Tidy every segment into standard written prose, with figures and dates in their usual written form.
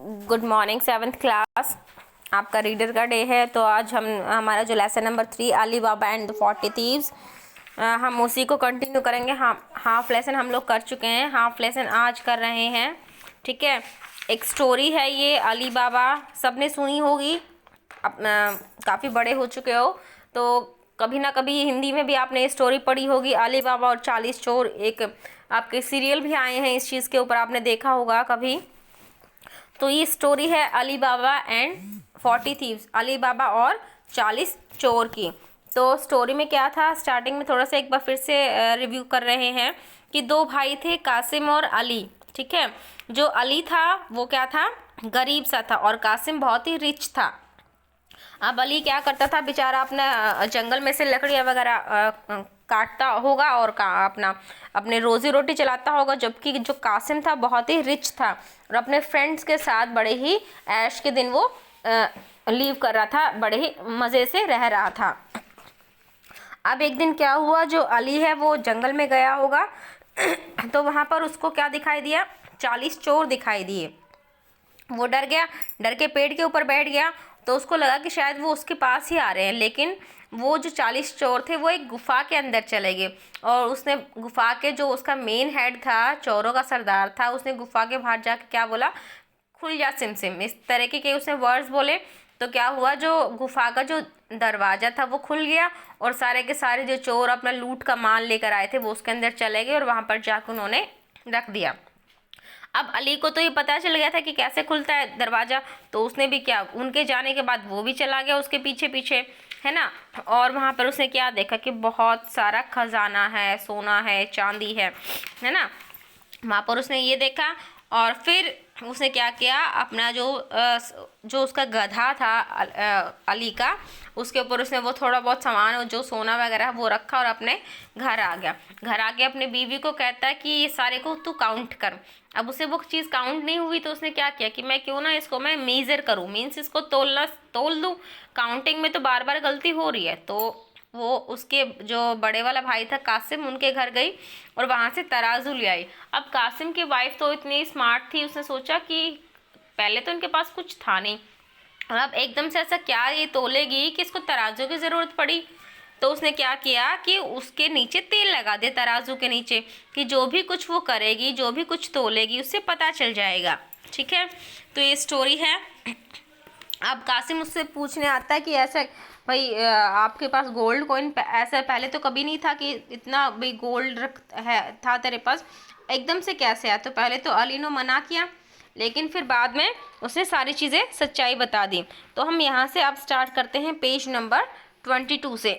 Good morning seventh class. आपका reader का day है। तो आज हमारा जो lesson number 3 Ali Baba and the 40 thieves, हम उसी को कंटिन्यू करेंगे। हाफ लेसन हम लोग कर चुके हैं, हाफ लेसन आज कर रहे हैं। ठीक है, एक स्टोरी है ये अली बाबा, सबने सुनी होगी। काफ़ी बड़े हो चुके हो तो कभी ना कभी हिंदी में भी आपने ये स्टोरी पढ़ी होगी, अली बाबा और 40 चोर। एक आपके सीरियल भी आए हैं इस चीज़ के ऊपर, आपने देखा होगा कभी। तो ये स्टोरी है Ali Baba and 40 thieves, Ali Baba और 40 चोर की। तो स्टोरी में क्या था, स्टार्टिंग में थोड़ा सा एक बार फिर से रिव्यू कर रहे हैं कि दो भाई थे, कासिम और अली। ठीक है, जो अली था वो क्या था, गरीब सा था, और कासिम बहुत ही रिच था। अब अली क्या करता था बेचारा, अपना जंगल में से लकड़ियाँ वगैरह काटता होगा और अपने रोजी रोटी चलाता होगा, जबकि जो कासिम था बहुत ही रिच था और अपने फ्रेंड्स के साथ बड़े ही ऐश के दिन वो लीव कर रहा था, बड़े ही मज़े से रह रहा था। अब एक दिन क्या हुआ, जो अली है वो जंगल में गया होगा तो वहाँ पर उसको क्या दिखाई दिया, 40 चोर दिखाई दिए। वो डर गया, डर के पेड़ के ऊपर बैठ गया। तो उसको लगा कि शायद वो उसके पास ही आ रहे हैं, लेकिन वो जो 40 चोर थे वो एक गुफा के अंदर चले गए। और उसने गुफा के जो उसका मेन हेड था, चोरों का सरदार था, उसने गुफा के बाहर जाके क्या बोला, खुल जा सिमसिम, इस तरीके के उसने वर्ड्स बोले। तो क्या हुआ, जो गुफा का जो दरवाज़ा था वो खुल गया और सारे के सारे जो चोर अपना लूट का माल लेकर आए थे वो उसके अंदर चले गए और वहाँ पर जाकर उन्होंने रख दिया। अब अली को तो ये पता चल गया था कि कैसे खुलता है दरवाज़ा, तो उसने भी क्या, उनके जाने के बाद वो भी चला गया उसके पीछे पीछे, है ना। और वहाँ पर उसने क्या देखा कि बहुत सारा खजाना है, सोना है, चांदी है ना। वहाँ पर उसने ये देखा और फिर उसने क्या किया, अपना जो उसका गधा था अली का, उसके ऊपर उसने वो थोड़ा बहुत सामान जो सोना वगैरह वो रखा और अपने घर आ गया। घर आके अपने बीवी को कहता है कि ये सारे को तू काउंट कर। अब उसे वो चीज़ काउंट नहीं हुई तो उसने क्या किया कि मैं क्यों ना इसको मैं मेज़र करूँ, मीन्स इसको तोल दूँ। काउंटिंग में तो बार बार गलती हो रही है। तो वो उसके जो बड़े वाला भाई था कासिम, उनके घर गई और वहाँ से तराजू ले आई। अब कासिम की वाइफ तो इतनी स्मार्ट थी, उसने सोचा कि पहले तो इनके पास कुछ था नहीं और अब एकदम से ऐसा क्या ये तोलेगी कि इसको तराजू की ज़रूरत पड़ी। तो उसने क्या किया कि उसके नीचे तेल लगा दे, तराजू के नीचे, कि जो भी कुछ वो करेगी, जो भी कुछ तोलेगी, उससे पता चल जाएगा। ठीक है, तो ये स्टोरी है। अब कासिम उससे पूछने आता है कि ऐसा भाई आपके पास गोल्ड कॉइन ऐसा पहले तो कभी नहीं था कि इतना भाई गोल्ड रख है था तेरे पास, एकदम से कैसे आया। तो पहले तो अली ने मना किया, लेकिन फिर बाद में उसने सारी चीज़ें सच्चाई बता दी। तो हम यहाँ से अब स्टार्ट करते हैं पेज नंबर 22 से।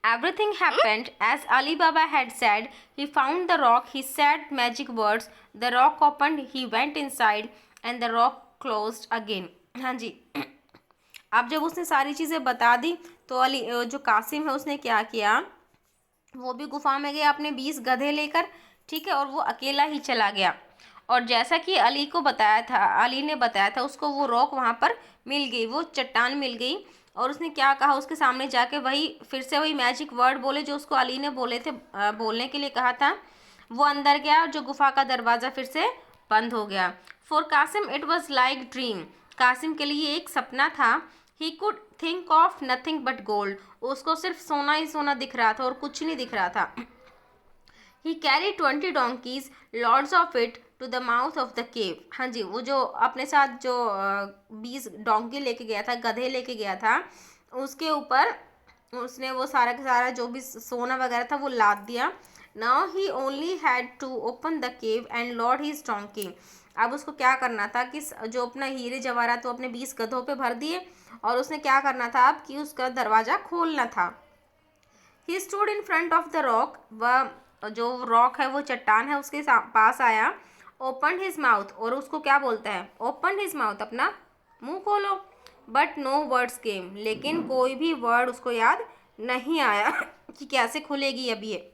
Everything happened as Ali Baba had said. He found the rock, he said magic words, the rock opened, he went inside and the rock closed again. हाँ जी, अब जब उसने सारी चीज़ें बता दी तो अली जो कासिम है उसने क्या किया, वो भी गुफा में गया अपने 20 गधे लेकर। ठीक है, और वो अकेला ही चला गया। और जैसा कि अली को बताया था, अली ने बताया था उसको, वो रॉक वहाँ पर मिल गई, वो चट्टान मिल गई। और उसने क्या कहा, उसके सामने जाके वही फिर से वही मैजिक वर्ड बोले जो उसको अली ने बोले थे, बोलने के लिए कहा था। वो अंदर गया और जो गुफा का दरवाज़ा फिर से बंद हो गया। For Kasim it was like dream, Kasim के लिए एक सपना था। He could think of nothing but gold, उसको सिर्फ सोना ही सोना दिख रहा था और कुछ नहीं दिख रहा था। He carry 20 donkeys, loads of it to the mouth of the cave. हाँ जी, वो जो अपने साथ जो 20 डोंकी लेके गया था, गधे लेके गया था, उसके ऊपर उसने वो सारा का सारा जो भी सोना वगैरह था वो लाद दिया। Now he only had to open the cave and load his donkey. अब उसको क्या करना था कि जो अपना हीरे जवाहरात तो अपने 20 गधों पे भर दिए और उसने क्या करना था अब कि उसका दरवाज़ा खोलना था। He stood in front of the rock, वह जो रॉक है वो चट्टान है उसके पास आया। ओपन हिज माउथ, और उसको क्या बोलता है, ओपन हिज माउथ, अपना मुंह खोलो। बट नो वर्ड्स केम, लेकिन कोई भी वर्ड उसको याद नहीं आया कि कैसे खुलेगी अब ये।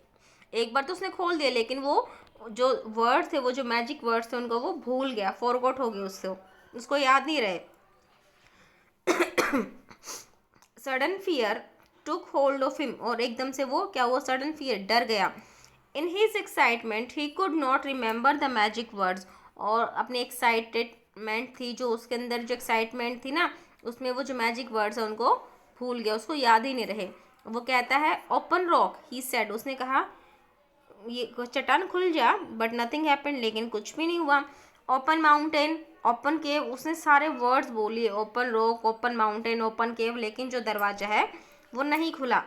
एक बार तो उसने खोल दिया, लेकिन वो जो वर्ड थे, वो जो मैजिक वर्ड्स थे, उनको वो भूल गया, फॉरगॉट हो गए उससे, उसको याद नहीं रहे। Sudden fear took hold of him, और एकदम से वो क्या हुआ, सडन फियर, डर गया। In his excitement he could not remember the magic words, और अपनी एक्साइटेडमेंट थी, जो उसके अंदर जो एक्साइटमेंट थी ना, उसमें वो जो मैजिक वर्ड्स है उनको भूल गया, उसको याद ही नहीं रहे। वो कहता है ओपन रॉक ही सेड, उसने कहा ये चट्टान खुल जा, बट नथिंग हैपेंड, लेकिन कुछ भी नहीं हुआ। ओपन माउंटेन, ओपन केव, उसने सारे वर्ड्स बोलिए, open rock, open mountain, open cave, लेकिन जो दरवाजा है वो नहीं खुला।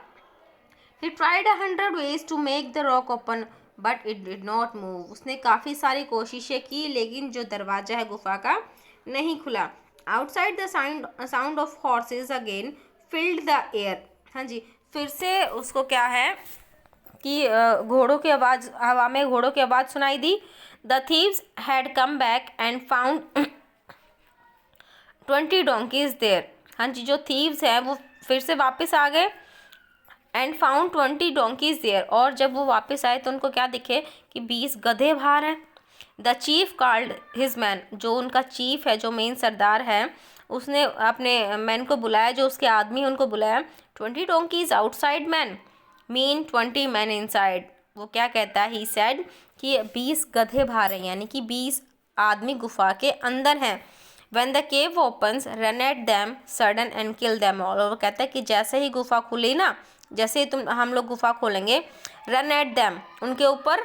He tried 100 ways to make the rock open, but it did not move. उसने काफ़ी सारी कोशिशें की, लेकिन जो दरवाजा है गुफा का नहीं खुला। Outside the sound of horses again filled the air. हाँ जी, फिर से उसको क्या है कि घोड़ों की आवाज़, हवा में घोड़ों की आवाज़ सुनाई दी। The thieves had come back and found 20 donkeys there. हाँ जी, जो thieves हैं वो फिर से वापस आ गए। एंड फाउंड 20 donkeys देयर, और जब वो वापस आए तो उनको क्या दिखे कि 20 गधे बाहर हैं। The chief called his man, जो उनका चीफ है, जो मेन सरदार है, उसने अपने मैन को बुलाया, जो उसके आदमी उनको बुलाया। 20 donkeys outside man mean 20 man inside. वो क्या कहता है, ही सेड कि 20 गधे बाहर हैं, यानी कि 20 आदमी गुफा के अंदर हैं। When the cave opens, run at them sudden and kill them all। और वो कहता है कि जैसे ही गुफा खुली ना, जैसे ही हम लोग गुफा खोलेंगे, रन एट दैम, उनके ऊपर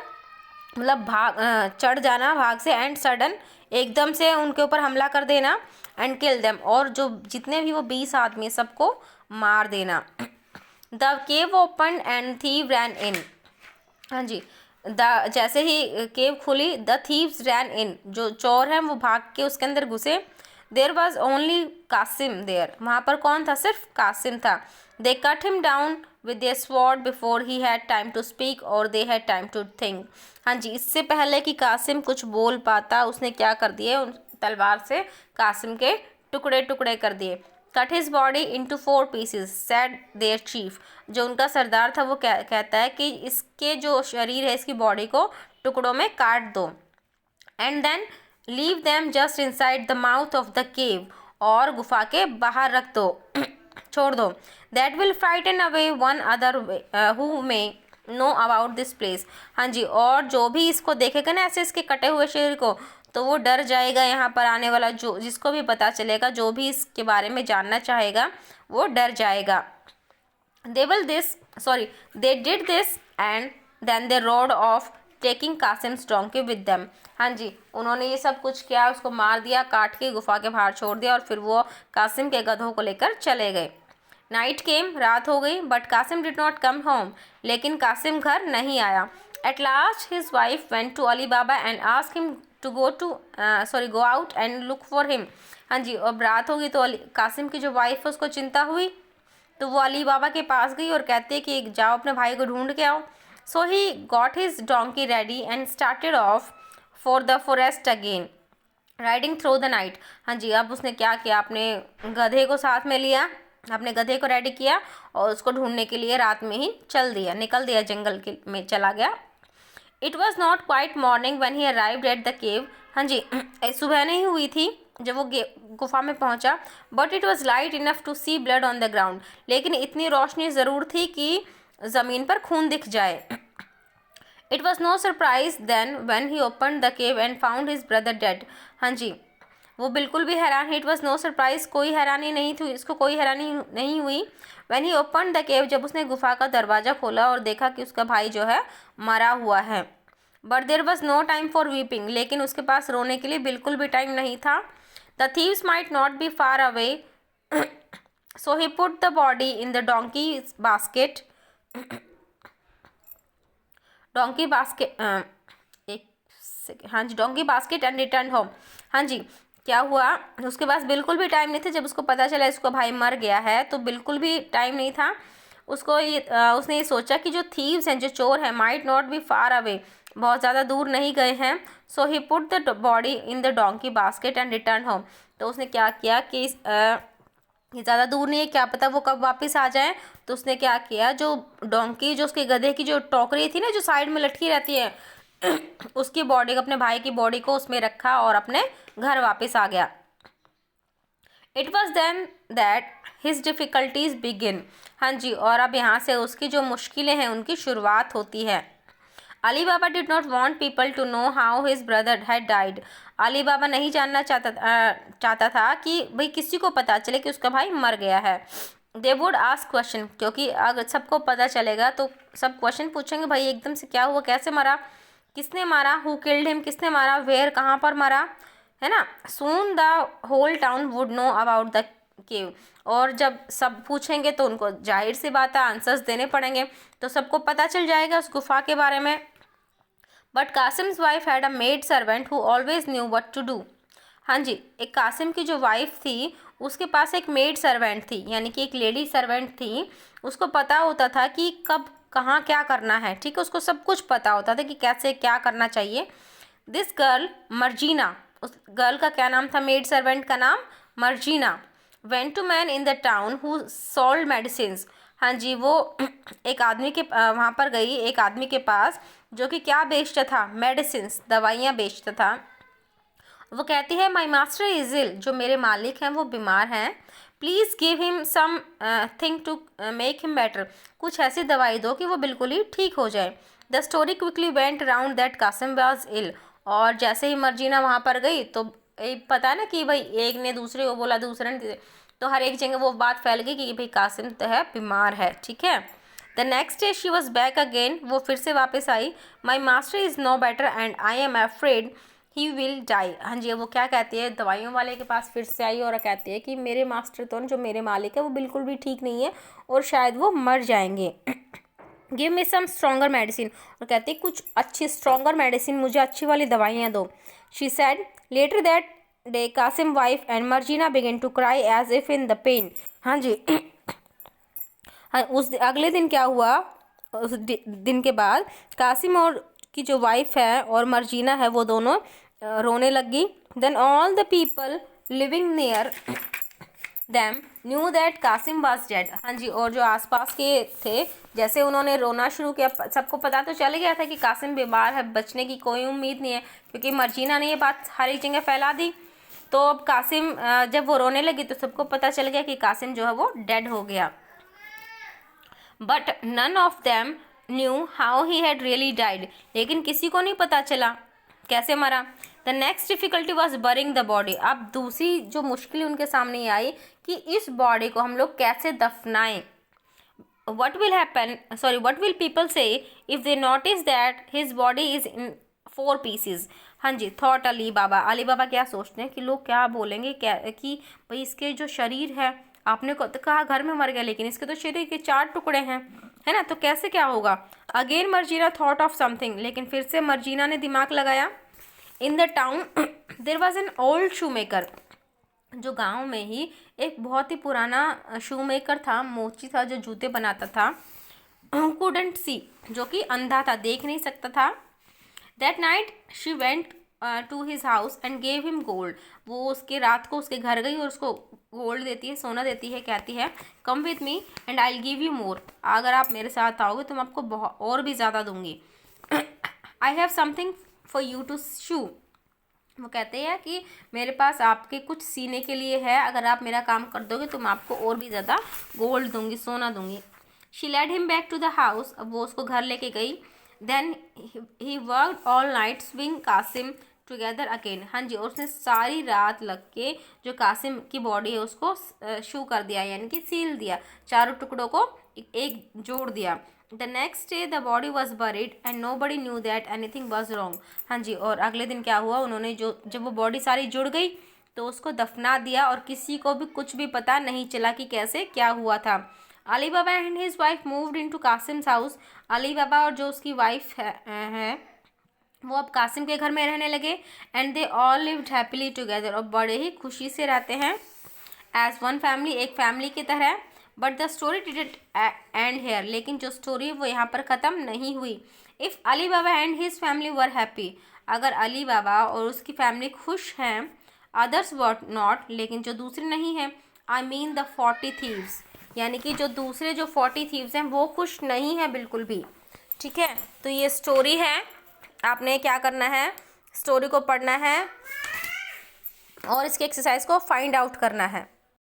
मतलब भाग चढ़ जाना भाग से, एंड सडन एकदम से उनके ऊपर हमला कर देना, एंड किल देम, और जो जितने भी वो 20 आदमी सबको मार देना। The cave open and thief ran in. हाँ जी, जैसे ही केव खुली, द थीव्स रैन इन, जो चोर हैं वो भाग के उसके अंदर घुसे। There was only Kasim there, वहाँ पर कौन था, सिर्फ कासिम था। They cut him down with their sword before he had time to speak और they had time to think. हाँ जी, इससे पहले कि कासिम कुछ बोल पाता, उसने क्या कर दिए, उन तलवार से कासिम के टुकड़े टुकड़े कर दिए। Cut his body into 4 pieces said their chief, जो उनका सरदार था वो कहता है कि इसके जो शरीर है, इसकी बॉडी को टुकड़ों में काट दो। And then leave them just inside the mouth of the cave, और गुफा के बाहर रख दो छोड़ दो। That will frighten away one other who may know about this place. हाँ जी, और जो भी इसको देखेगा ना ऐसे इसके कटे हुए शरीर को, तो वो डर जाएगा, यहाँ पर आने वाला जो जिसको भी पता चलेगा, जो भी इसके बारे में जानना चाहेगा वो डर जाएगा। They did this and then they rode off taking Kasim's donkey with them. हाँ जी, उन्होंने ये सब कुछ किया, उसको मार दिया, काट के गुफा के बाहर छोड़ दिया, और फिर वो कासिम के गधों को लेकर चले गए। नाइट केम, रात हो गई, but Kasim did not come home, लेकिन कासिम घर नहीं आया। At last his wife went to Ali Baba and asked him to go out and look for him. हाँ जी, अब रात होगी तो कासिम की जो वाइफ है उसको चिंता हुई, तो वो अली बाबा के पास गई और कहते हैं कि जाओ अपने भाई को ढूंढ के आओ। So he got his donkey ready and started off for the forest again riding through the night. हाँ जी, अब उसने क्या किया, अपने गधे को साथ में लिया, अपने गधे को रेडी किया और उसको ढूंढने के लिए रात में ही निकल दिया, जंगल के में चला गया। It was not quite morning when he arrived at the cave. हाँ जी, सुबह नहीं हुई थी जब वो गुफा में पहुंचा, but it was light enough to see blood on the ground, लेकिन इतनी रोशनी ज़रूर थी कि ज़मीन पर खून दिख जाए। It was no surprise then when he open the cave and found his brother dead. हाँ जी, वो बिल्कुल भी हैरान, इट वॉज नो सरप्राइज, कोई हैरानी नहीं थी, इसको कोई हैरानी नहीं हुई। व्हेन ही ओपन द केव, जब उसने गुफा का दरवाज़ा खोला और देखा कि उसका भाई जो है मरा हुआ है। But there was no time for weeping, लेकिन उसके पास रोने के लिए बिल्कुल भी टाइम नहीं था। The thieves might not be far away, so he put the body in the donkey basket एक सेकेंड, हाँ जी, donkey basket and return home. हाँ जी, क्या हुआ, उसके पास बिल्कुल भी टाइम नहीं था, जब उसको पता चला इसको भाई मर गया है तो बिल्कुल भी टाइम नहीं था उसको। उसने ये सोचा कि जो थीव्स हैं, जो चोर हैं, might not be far away, बहुत ज़्यादा दूर नहीं गए हैं। So he put the body in the donkey basket and return home. तो उसने क्या किया कि ये ज़्यादा दूर नहीं है, क्या पता वो कब वापस आ जाए। तो उसने क्या किया, जो डोंकी, जो उसके गधे की जो टोकरी थी ना, जो साइड में लटकी रहती है उसकी बॉडी को, अपने भाई की बॉडी को उसमें रखा और अपने घर वापस आ गया। It was then that his difficulties begin. हाँ जी, और अब यहाँ से उसकी जो मुश्किलें हैं उनकी शुरुआत होती है। Ali Baba did not want people to know how his brother had died. Ali Baba नहीं जानना चाहता था कि भाई किसी को पता चले कि उसका भाई मर गया है। दे वुड आस्क क्वेश्चन, क्योंकि अगर सबको पता चलेगा तो सब क्वेश्चन पूछेंगे, भाई एकदम से क्या हुआ, कैसे मरा, किसने मारा, हु किल्ड हिम, किसने मारा, वेयर कहाँ पर मरा, है ना। Soon the whole town would know about the cave. और जब सब पूछेंगे तो उनको जाहिर सी बात है आंसर्स देने पड़ेंगे, तो सबको पता चल जाएगा उस गुफा के बारे में। But Kasim's wife had a maid servant who always knew what to do. हाँ जी, एक कासिम की जो वाइफ थी उसके पास एक मेड सर्वेंट थी, यानी कि एक लेडी सर्वेंट थी, उसको पता होता था कि कब कहाँ क्या करना है। ठीक है, उसको सब कुछ पता होता था कि कैसे क्या करना चाहिए। दिस गर्ल मर्जीना, उस गर्ल का क्या नाम था, मेड सर्वेंट का नाम Marjina. Went to man in the town who sold medicines. हाँ जी, वो एक आदमी के वहाँ पर गई, एक आदमी के पास जो कि क्या बेचता था, मेडिसिन्स, दवाइयाँ बेचता था। वो कहती है माई मास्टर इज इल, जो मेरे मालिक हैं वो बीमार हैं, please give him something to make him better. कुछ ऐसी दवाई दो कि वो बिल्कुल ही ठीक हो जाए। The story quickly went around that Kasim was ill. और जैसे ही मर्जीना वहाँ पर गई तो पता है ना कि भाई एक ने दूसरे को बोला, दूसरे ने, तो हर एक जगह वो बात फैल गई कि भाई कासिम तो है बीमार है। ठीक है, the next day she was back again, वो फिर से वापस आई। My master is no better and I am afraid he will die. हाँ जी, वो क्या कहती है, दवाइयों वाले के पास फिर से आई और कहती है कि मेरे मास्टर तो जो मेरे मालिक है वो बिल्कुल भी ठीक नहीं है और शायद वो मर जाएंगे। गिव मी सम स्ट्रॉन्गर मेडिसिन, और कहती है कुछ अच्छी स्ट्रॉन्गर मेडिसिन, मुझे अच्छी वाली दवाइयाँ दो। She said later that day Kasim wife and Marjina began to cry as if in the pain. हाँ जी, हाँ, उस अगले दिन क्या हुआ, उस दिन के बाद कासिम और की जो वाइफ है और मर्जीना है वो दोनों रोने लगी। Then all the people living near them knew that Kasim was dead. हाँ जी, और जो आसपास के थे, जैसे उन्होंने रोना शुरू किया, सबको पता तो चल गया था कि कासिम बीमार है, बचने की कोई उम्मीद नहीं है, क्योंकि मर्जीना ने ये बात हर एक जगह फैला दी। तो अब कासिम जब वो रोने लगी तो सबको पता चल गया कि कासिम जो है वो डेड हो गया। But none of them knew how he had really died. लेकिन किसी को नहीं पता चला कैसे मरा। The next difficulty was burying the body. अब दूसरी जो मुश्किल उनके सामने आई कि इस बॉडी को हम लोग कैसे दफनाएं। what will people say if they notice that his body is in 4 pieces। हाँ जी, थॉट अली बाबा क्या सोचते हैं कि लोग क्या बोलेंगे, क्या कि भाई इसके जो शरीर है, आपने तो कहा घर में मर गया, लेकिन इसके तो शरीर के 4 टुकड़े हैं, है ना, तो कैसे क्या होगा। Again Marjina thought of something, लेकिन फिर से मर्जीना ने दिमाग लगाया। In the town there was an old shoemaker. जो गांव में ही एक बहुत ही पुराना शू मेकर था, मोची था, जो जूते बनाता था। couldn't see, जो कि अंधा था, देख नहीं सकता था। That night she went to his house and gave him gold. वो उसके रात को उसके घर गई और उसको गोल्ड देती है, सोना देती है, कहती है come with me and I will give you more. अगर आप मेरे साथ आओगे तो मैं आपको बहुत और भी ज़्यादा दूंगी। I have something for you to sew. वो कहते हैं कि मेरे पास आपके कुछ सीने के लिए है, अगर आप मेरा काम कर दोगे तो मैं आपको और भी ज़्यादा गोल्ड दूंगी, सोना दूंगी। She led him back to the house. अब वो उसको घर लेके गई। Then he worked all night sewing Kasim together again. हाँ जी, और उसने सारी रात लग के जो कासिम की बॉडी है उसको शू कर दिया, यानी कि सील दिया, चारों टुकड़ों को एक जोड़ दिया। The next day the body was buried and nobody knew that anything was wrong. हाँ जी, और अगले दिन क्या हुआ, उन्होंने जब वो बॉडी सारी जुड़ गई तो उसको दफना दिया और किसी को भी कुछ भी पता नहीं चला कि कैसे क्या हुआ था। Ali Baba and his wife moved into Kasim's house. Ali Baba और जो उसकी वाइफ है वो अब कासिम के घर में रहने लगे। And they all lived happily together, और बड़े ही खुशी से रहते हैं एज वन फैमिली, एक फैमिली की तरह। But the story didn't end here, लेकिन जो स्टोरी वो यहाँ पर ख़त्म नहीं हुई। If Ali Baba and his family were happy, अगर अली बाबा और उसकी फैमिली खुश हैं, अदर्स वर नॉट, लेकिन जो दूसरे नहीं हैं, आई मीन द 40 थीव्स, यानी कि जो दूसरे जो 40 थीव्स हैं वो खुश नहीं है बिल्कुल भी। ठीक है, तो ये स्टोरी है, आपने क्या करना है, स्टोरी को पढ़ना है और इसके एक्सरसाइज को फाइंड आउट करना है।